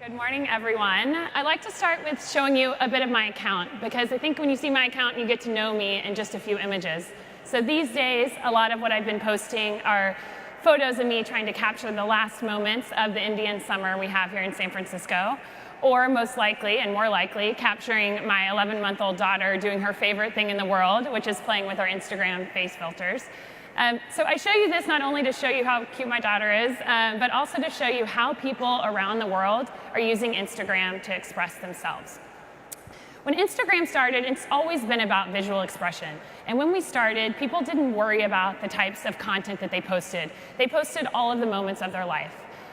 Good morning, everyone. I'd like to start with showing you a bit of my account, because I think when you see my account, you get to know me in just a few images. So these days, a lot of what I've been posting are photos of me trying to capture the last moments of the Indian summer we have here in San Francisco, or most likely, and more likely, capturing my 11-month-old daughter doing her favorite thing in the world, which is playing with our Instagram face filters. So I show you this not only to show you how cute my daughter is, but also to show you how people around the world are using Instagram to express themselves. When Instagram started, it's always been about visual expression. And when we started, people didn't worry about the types of content that they posted. They posted all of the moments of their life.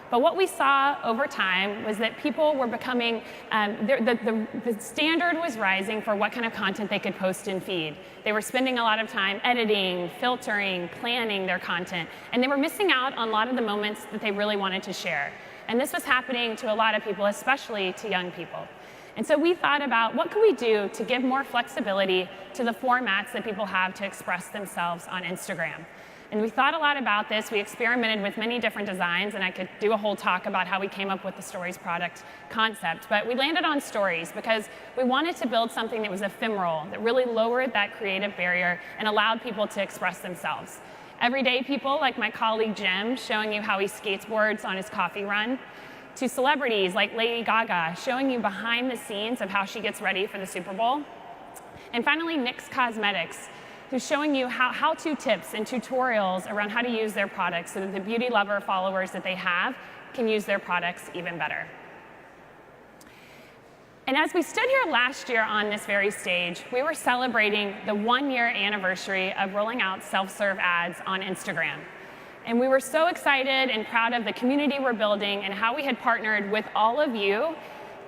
But what we saw over time was that people were becoming, the standard was rising for what kind of content they could post in feed. They were spending a lot of time editing, filtering, planning their content, and they were missing out on a lot of the moments that they really wanted to share. And this was happening to a lot of people, especially to young people. And so we thought about what could we do to give more flexibility to the formats that people have to express themselves on Instagram. And we thought a lot about this. We experimented with many different designs, and I could do a whole talk about how we came up with the Stories product concept. But we landed on Stories because we wanted to build something that was ephemeral, that really lowered that creative barrier and allowed people to express themselves. Everyday people like my colleague Jim, showing you how he skateboards on his coffee run, to celebrities like Lady Gaga, showing you behind the scenes of how she gets ready for the Super Bowl. And finally, NYX Cosmetics, who's showing you how-to tips and tutorials around how to use their products so that the beauty lover followers that they have can use their products even better. And as we stood here last year on this very stage, we were celebrating the 1-year anniversary of rolling out self-serve ads on Instagram. And we were so excited and proud of the community we're building and how we had partnered with all of you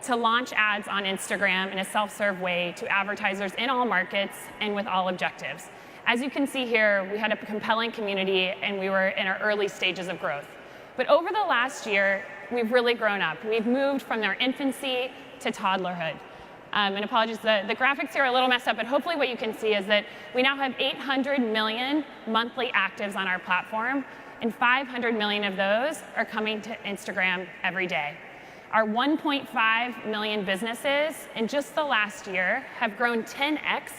to launch ads on Instagram in a self-serve way to advertisers in all markets and with all objectives. As you can see here, we had a compelling community and we were in our early stages of growth. But over the last year, we've really grown up. We've moved from their infancy to toddlerhood. And apologies, the graphics here are a little messed up, but hopefully what you can see is that we now have 800 million monthly actives on our platform, and 500 million of those are coming to Instagram every day. Our 1.5 million businesses in just the last year have grown 10x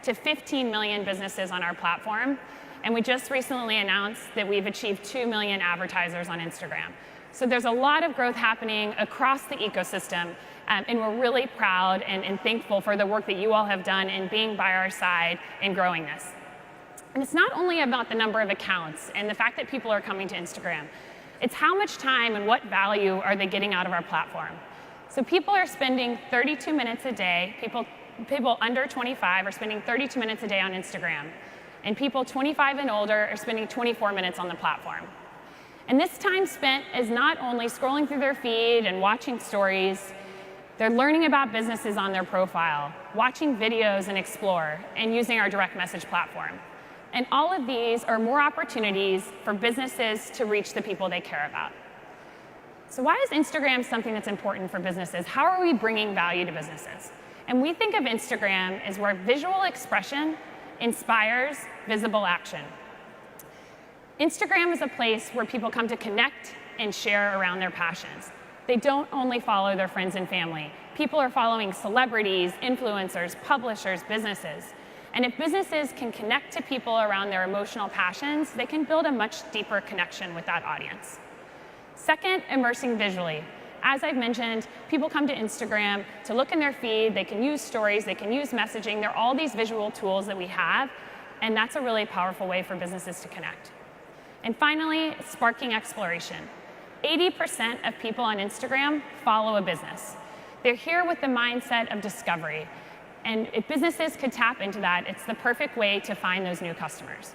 to 15 million businesses on our platform. And we just recently announced that we've achieved 2 million advertisers on Instagram. So there's a lot of growth happening across the ecosystem. And we're really proud and thankful for the work that you all have done in being by our side in growing this. And it's not only about the number of accounts and the fact that people are coming to Instagram. It's how much time and what value are they getting out of our platform. So people are spending 32 minutes a day. People under 25 are spending 32 minutes a day on Instagram. And people 25 and older are spending 24 minutes on the platform. And this time spent is not only scrolling through their feed and watching stories. They're learning about businesses on their profile, watching videos and explore, and using our direct message platform. And all of these are more opportunities for businesses to reach the people they care about. So why is Instagram something that's important for businesses? How are we bringing value to businesses? And we think of Instagram as where visual expression inspires visible action. Instagram is a place where people come to connect and share around their passions. They don't only follow their friends and family. People are following celebrities, influencers, publishers, businesses. And if businesses can connect to people around their emotional passions, they can build a much deeper connection with that audience. Second, immersing visually. As I've mentioned, people come to Instagram to look in their feed. They can use stories. They can use messaging. There are all these visual tools that we have, and that's a really powerful way for businesses to connect. And finally, sparking exploration. 80% of people on Instagram follow a business. They're here with the mindset of discovery. And if businesses could tap into that, it's the perfect way to find those new customers.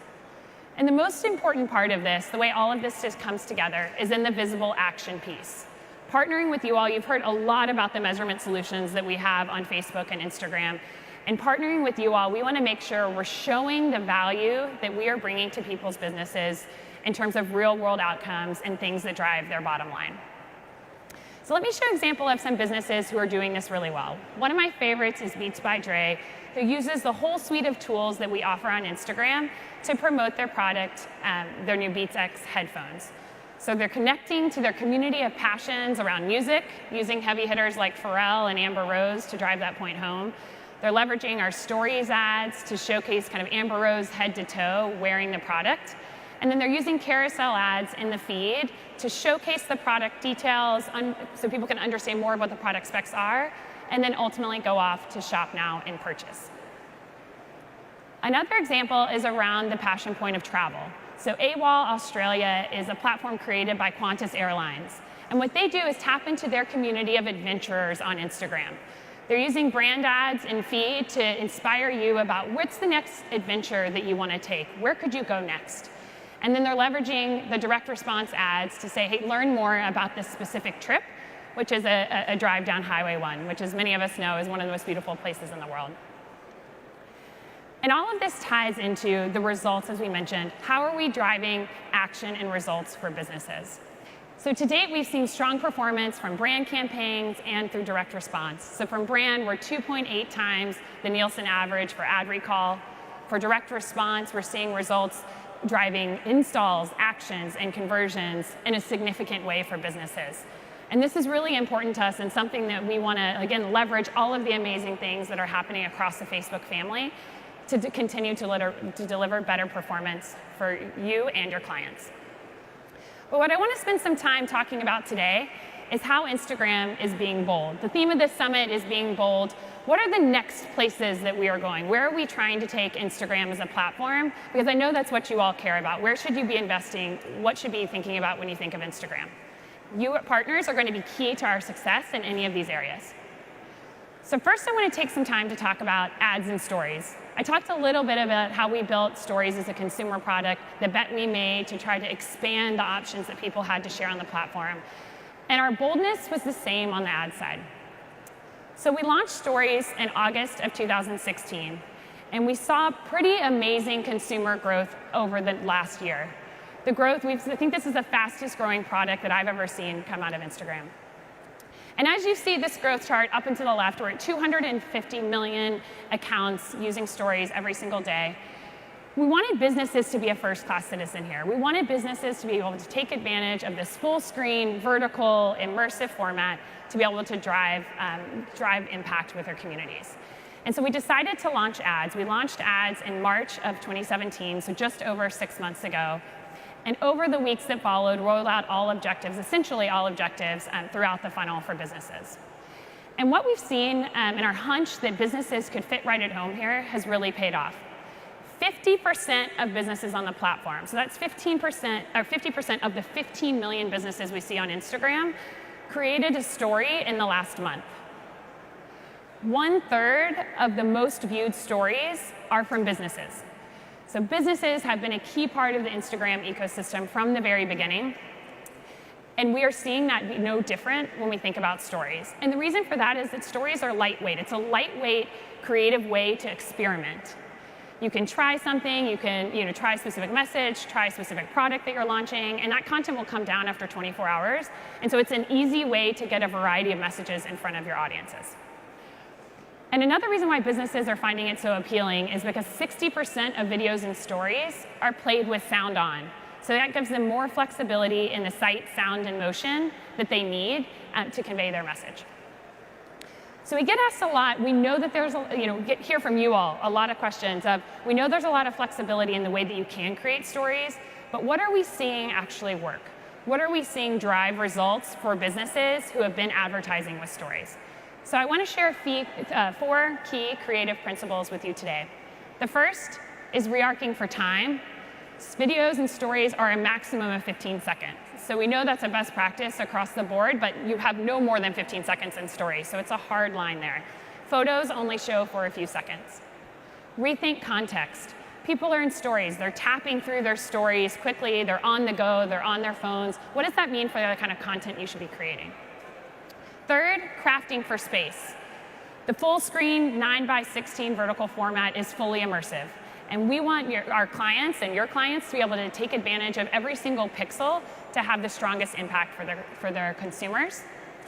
And the most important part of this, the way all of this just comes together, is in the visible action piece. Partnering with you all, you've heard a lot about the measurement solutions that we have on Facebook and Instagram. And partnering with you all, we want to make sure we're showing the value that we are bringing to people's businesses in terms of real-world outcomes and things that drive their bottom line. So let me show an example of some businesses who are doing this really well. One of my favorites is Beats by Dre, who uses the whole suite of tools that we offer on Instagram to promote their product, their new Beats X headphones. So they're connecting to their community of passions around music, using heavy hitters like Pharrell and Amber Rose to drive that point home. They're leveraging our stories ads to showcase kind of Amber Rose head to toe wearing the product. And then they're using carousel ads in the feed to showcase the product details so people can understand more of what the product specs are, and then ultimately go off to shop now and purchase. Another example is around the passion point of travel. So AWOL Australia is a platform created by Qantas Airlines. And what they do is tap into their community of adventurers on Instagram. They're using brand ads and feed to inspire you about what's the next adventure that you want to take. Where could you go next? And then they're leveraging the direct response ads to say, hey, learn more about this specific trip, which is a drive down Highway 1, which, as many of us know, is one of the most beautiful places in the world. And all of this ties into the results, as we mentioned. How are we driving action and results for businesses? So to date, we've seen strong performance from brand campaigns and through direct response. So from brand, we're 2.8 times the Nielsen average for ad recall. For direct response, we're seeing results driving installs, actions, and conversions in a significant way for businesses. And this is really important to us and something that we want to, again, leverage all of the amazing things that are happening across the Facebook family to continue to deliver better performance for you and your clients. But what I want to spend some time talking about today is how Instagram is being bold. The theme of this summit is being bold. What are the next places that we are going? Where are we trying to take Instagram as a platform? Because I know that's what you all care about. Where should you be investing? What should you be thinking about when you think of Instagram? You partners are going to be key to our success in any of these areas. So first, I want to take some time to talk about ads and stories. I talked a little bit about how we built stories as a consumer product, the bet we made to try to expand the options that people had to share on the platform. And our boldness was the same on the ad side. So we launched stories in August of 2016, and we saw pretty amazing consumer growth over the last year. The growth, I think this is the fastest growing product that I've ever seen come out of Instagram. And as you see this growth chart up and to the left, we're at 250 million accounts using stories every single day. We wanted businesses to be a first-class citizen here. We wanted businesses to be able to take advantage of this full-screen, vertical, immersive format to be able to drive impact with their communities. And so we decided to launch ads. We launched ads in March of 2017, so just over 6 months ago. And over the weeks that followed, rolled out all objectives, essentially all objectives, throughout the funnel for businesses. And what we've seen in our hunch that businesses could fit right at home here has really paid off. 50% of businesses on the platform, so that's 50% of the 15 million businesses we see on Instagram, created a story in the last month. 1/3 of the most viewed stories are from businesses. So businesses have been a key part of the Instagram ecosystem from the very beginning. And we are seeing that be no different when we think about stories. And the reason for that is that stories are lightweight. It's a lightweight, creative way to experiment. You can try something, you can try a specific message, try a specific product that you're launching, and that content will come down after 24 hours. And so it's an easy way to get a variety of messages in front of your audiences. And another reason why businesses are finding it so appealing is because 60% of videos and stories are played with sound on. So that gives them more flexibility in the sight, sound, and motion that they need to convey their message. So we get asked a lot. We know that there's, hear from you all a lot of questions of, we know there's a lot of flexibility in the way that you can create stories, but what are we seeing actually work? What are we seeing drive results for businesses who have been advertising with stories? So I want to share 4 key creative principles with you today. The first is re-arcing for time. Videos and stories are a maximum of 15 seconds. So we know that's a best practice across the board, but you have no more than 15 seconds in stories, so it's a hard line there. Photos only show for a few seconds. Rethink context. People are in stories. They're tapping through their stories quickly. They're on the go. They're on their phones. What does that mean for the kind of content you should be creating? Third, crafting for space. The full screen 9:16 vertical format is fully immersive. And we want our clients and your clients to be able to take advantage of every single pixel to have the strongest impact for their consumers.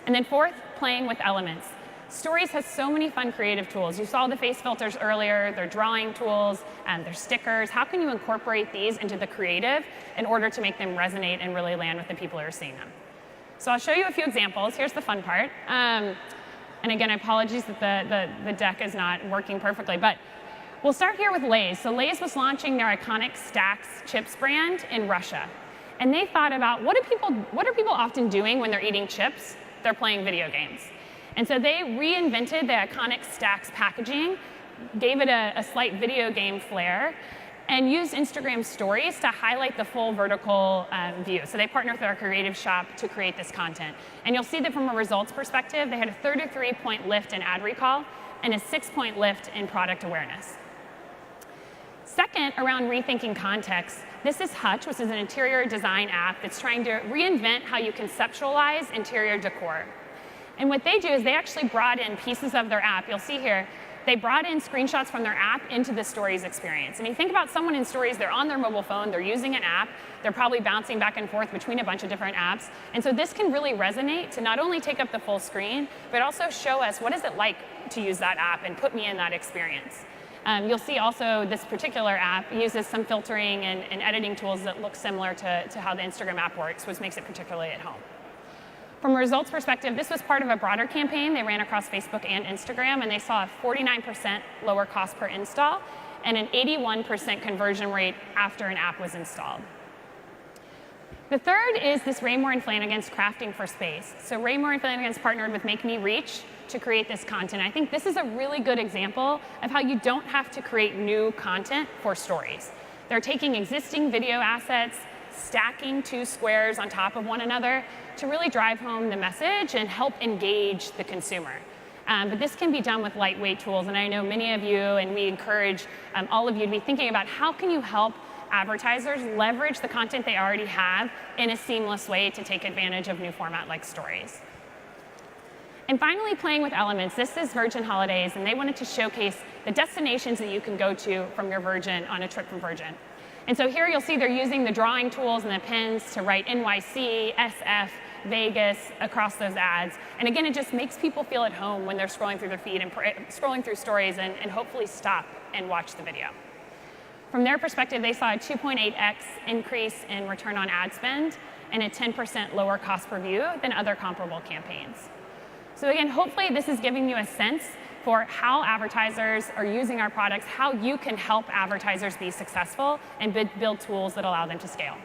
And then fourth, playing with elements. Stories has so many fun creative tools. You saw the face filters earlier, they're drawing tools, and they're stickers. How can you incorporate these into the creative in order to make them resonate and really land with the people who are seeing them? So I'll show you a few examples. Here's the fun part. And again, apologies that the deck is not working perfectly, but we'll start here with Lay's. So Lay's was launching their iconic Stacks chips brand in Russia. And they thought about what are people often doing when they're eating chips? They're playing video games. And so they reinvented the iconic Stacks packaging, gave it a slight video game flair, and used Instagram stories to highlight the full vertical view. So they partnered with our creative shop to create this content. And you'll see that from a results perspective, they had a 33-point lift in ad recall and a 6-point lift in product awareness. Second, around rethinking context, this is Hutch, which is an interior design app that's trying to reinvent how you conceptualize interior decor. And what they do is they actually brought in pieces of their app. You'll see here, they brought in screenshots from their app into the Stories experience. I mean, think about someone in Stories, they're on their mobile phone, they're using an app, they're probably bouncing back and forth between a bunch of different apps. And so this can really resonate to not only take up the full screen, but also show us what is it like to use that app and put me in that experience. You'll see also this particular app uses some filtering and editing tools that look similar to how the Instagram app works, which makes it particularly at home. From a results perspective, this was part of a broader campaign they ran across Facebook and Instagram, and they saw a 49% lower cost per install and an 81% conversion rate after an app was installed. The third is this Raymore and Flanagan's Crafting for Space. So Raymore and Flanagan's partnered with Make Me Reach to create this content. I think this is a really good example of how you don't have to create new content for stories. They're taking existing video assets, stacking two squares on top of one another to really drive home the message and help engage the consumer. But this can be done with lightweight tools, and I know many of you, and we encourage all of you to be thinking about how can you help advertisers leverage the content they already have in a seamless way to take advantage of new format like stories. And finally, playing with elements. This is Virgin Holidays, and they wanted to showcase the destinations that you can go to from your Virgin on a trip from Virgin. And so here you'll see they're using the drawing tools and the pins to write NYC, SF, Vegas across those ads. And again, it just makes people feel at home when they're scrolling through their feed and scrolling through stories and hopefully stop and watch the video. From their perspective, they saw a 2.8x increase in return on ad spend and a 10% lower cost per view than other comparable campaigns. So again, hopefully this is giving you a sense for how advertisers are using our products, how you can help advertisers be successful and build tools that allow them to scale.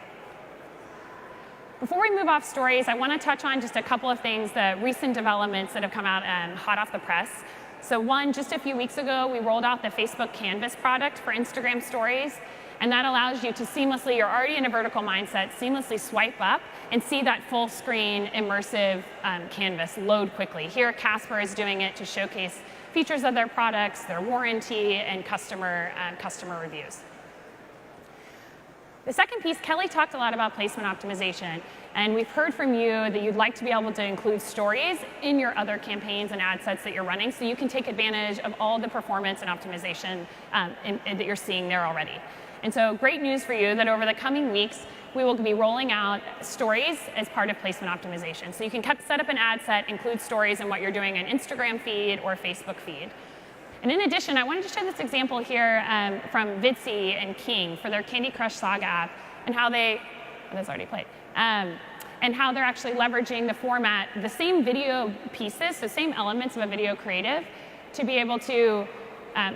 Before we move off stories, I want to touch on just a couple of things, the recent developments that have come out hot off the press. So one, just a few weeks ago, we rolled out the Facebook Canvas product for Instagram stories. And that allows you to seamlessly, you're already in a vertical mindset, seamlessly swipe up and see that full screen immersive canvas load quickly. Here, Casper is doing it to showcase features of their products, their warranty, and customer reviews. The second piece, Kelly talked a lot about placement optimization, and we've heard from you that you'd like to be able to include stories in your other campaigns and ad sets that you're running so you can take advantage of all the performance and optimization that you're seeing there already. And so great news for you that over the coming weeks, we will be rolling out stories as part of placement optimization. So you can set up an ad set, include stories in what you're doing in Instagram feed or Facebook feed. And in addition, I wanted to show this example here from Vidsi and King for their Candy Crush Saga app and how they, that's already played, and how they're actually leveraging the format, the same video pieces, so same elements of a video creative, to be able to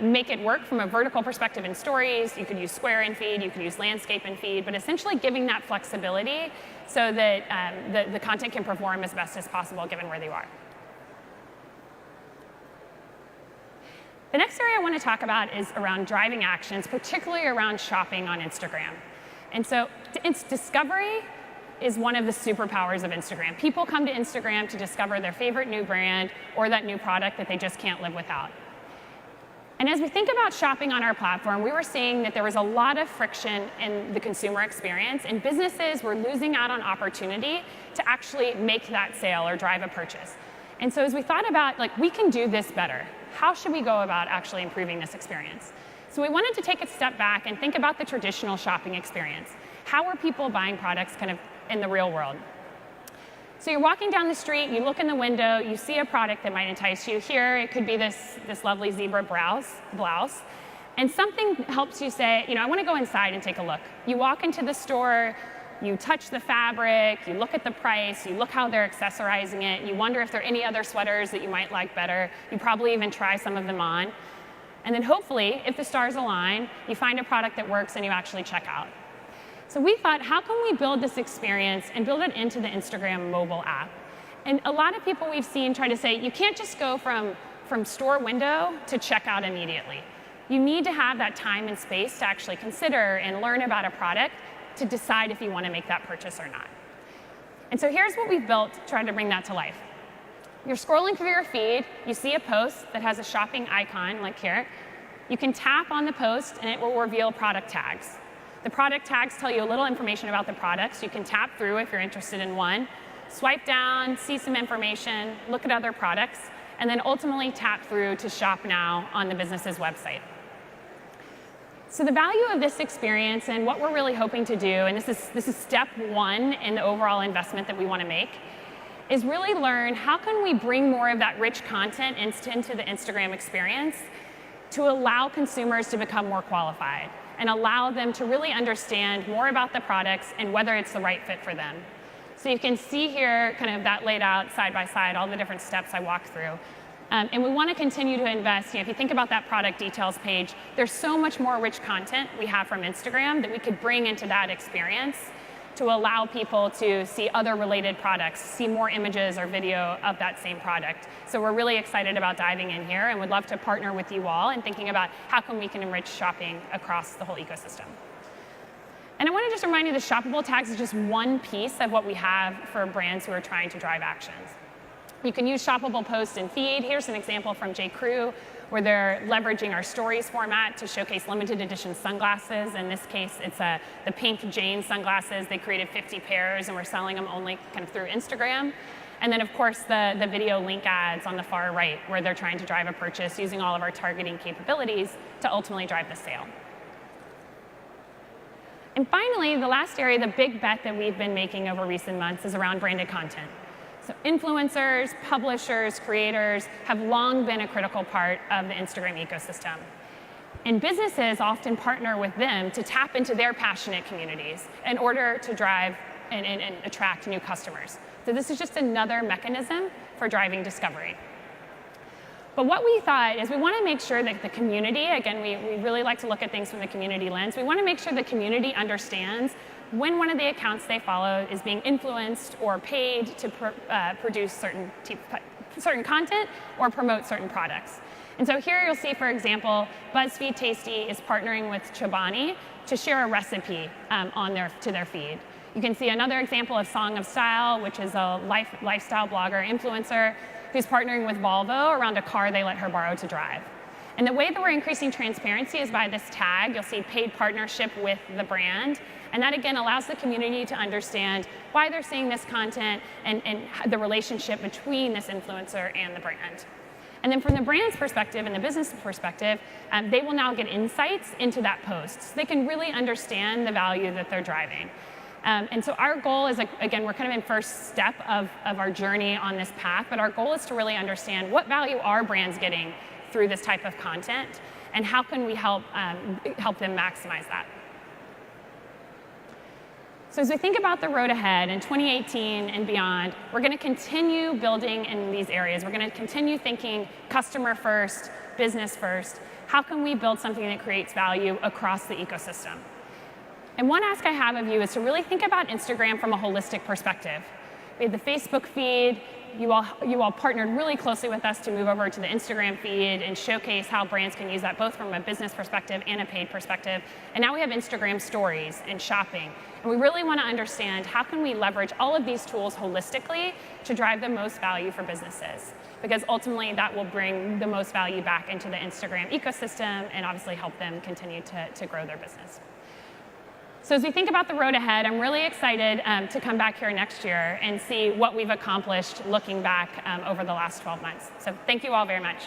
make it work from a vertical perspective in stories. You could use square in feed, you could use landscape in feed, but essentially giving that flexibility so that the content can perform as best as possible given where they are. The next area I want to talk about is around driving actions, particularly around shopping on Instagram. And so it's discovery is one of the superpowers of Instagram. People come to Instagram to discover their favorite new brand or that new product that they just can't live without. And as we think about shopping on our platform, we were seeing that there was a lot of friction in the consumer experience, and businesses were losing out on opportunity to actually make that sale or drive a purchase. And so as we thought about, like, we can do this better, how should we go about actually improving this experience? So we wanted to take a step back and think about the traditional shopping experience. How are people buying products kind of in the real world? So you're walking down the street, you look in the window, you see a product that might entice you. Here, it could be this lovely zebra blouse. And something helps you say, I want to go inside and take a look. You walk into the store, you touch the fabric, you look at the price, you look how they're accessorizing it, you wonder if there are any other sweaters that you might like better. You probably even try some of them on. And then hopefully, if the stars align, you find a product that works and you actually check out. So we thought, how can we build this experience and build it into the Instagram mobile app? And a lot of people we've seen try to say, you can't just go from store window to checkout immediately. You need to have that time and space to actually consider and learn about a product to decide if you want to make that purchase or not. And so here's what we've built trying to bring that to life. You're scrolling through your feed, you see a post that has a shopping icon, like here. You can tap on the post and it will reveal product tags. The product tags tell you a little information about the products. You can tap through if you're interested in one, swipe down, see some information, look at other products, and then ultimately tap through to shop now on the business's website. So the value of this experience and what we're really hoping to do, and this is step one in the overall investment that we want to make, is really learn how can we bring more of that rich content into the Instagram experience to allow consumers to become more qualified and allow them to really understand more about the products and whether it's the right fit for them. So you can see here kind of that laid out side by side, all the different steps I walked through. And we want to continue to invest. If you think about that product details page, there's so much more rich content we have from Instagram that we could bring into that experience to allow people to see other related products, see more images or video of that same product. So we're really excited about diving in here and would love to partner with you all and thinking about how can we can enrich shopping across the whole ecosystem. And I want to just remind you the shoppable tags is just one piece of what we have for brands who are trying to drive actions. You can use shoppable post and feed. Here's an example from J.Crew where they're leveraging our stories format to showcase limited edition sunglasses. In this case, it's the pink Jane sunglasses. They created 50 pairs and we're selling them only kind of through Instagram. And then, of course, the video link ads on the far right where they're trying to drive a purchase using all of our targeting capabilities to ultimately drive the sale. And finally, the last area, the big bet that we've been making over recent months is around branded content. So influencers, publishers, creators have long been a critical part of the Instagram ecosystem. And businesses often partner with them to tap into their passionate communities in order to drive and attract new customers. So this is just another mechanism for driving discovery. But what we thought is we want to make sure that the community, again, we really like to look at things from the community lens. We want to make sure the community understands when one of the accounts they follow is being influenced or paid to produce certain content or promote certain products. And so here you'll see, for example, BuzzFeed Tasty is partnering with Chobani to share a recipe to their feed. You can see another example of Song of Style, which is a lifestyle blogger influencer who's partnering with Volvo around a car they let her borrow to drive. And the way that we're increasing transparency is by this tag. You'll see paid partnership with the brand. And that, again, allows the community to understand why they're seeing this content and the relationship between this influencer and the brand. And then from the brand's perspective and the business perspective, they will now get insights into that post. So they can really understand the value that they're driving. And so our goal is, again, we're kind of in first step of our journey on this path, but our goal is to really understand what value are brands getting through this type of content, and how can we help them maximize that. So as we think about the road ahead in 2018 and beyond, we're going to continue building in these areas. We're going to continue thinking customer first, business first. How can we build something that creates value across the ecosystem? And one ask I have of you is to really think about Instagram from a holistic perspective. We had the Facebook feed. You all partnered really closely with us to move over to the Instagram feed and showcase how brands can use that both from a business perspective and a paid perspective. And now we have Instagram stories and shopping. And we really want to understand how can we leverage all of these tools holistically to drive the most value for businesses. Because ultimately that will bring the most value back into the Instagram ecosystem and obviously help them continue to grow their business. So as we think about the road ahead, I'm really excited to come back here next year and see what we've accomplished looking back over the last 12 months. So thank you all very much.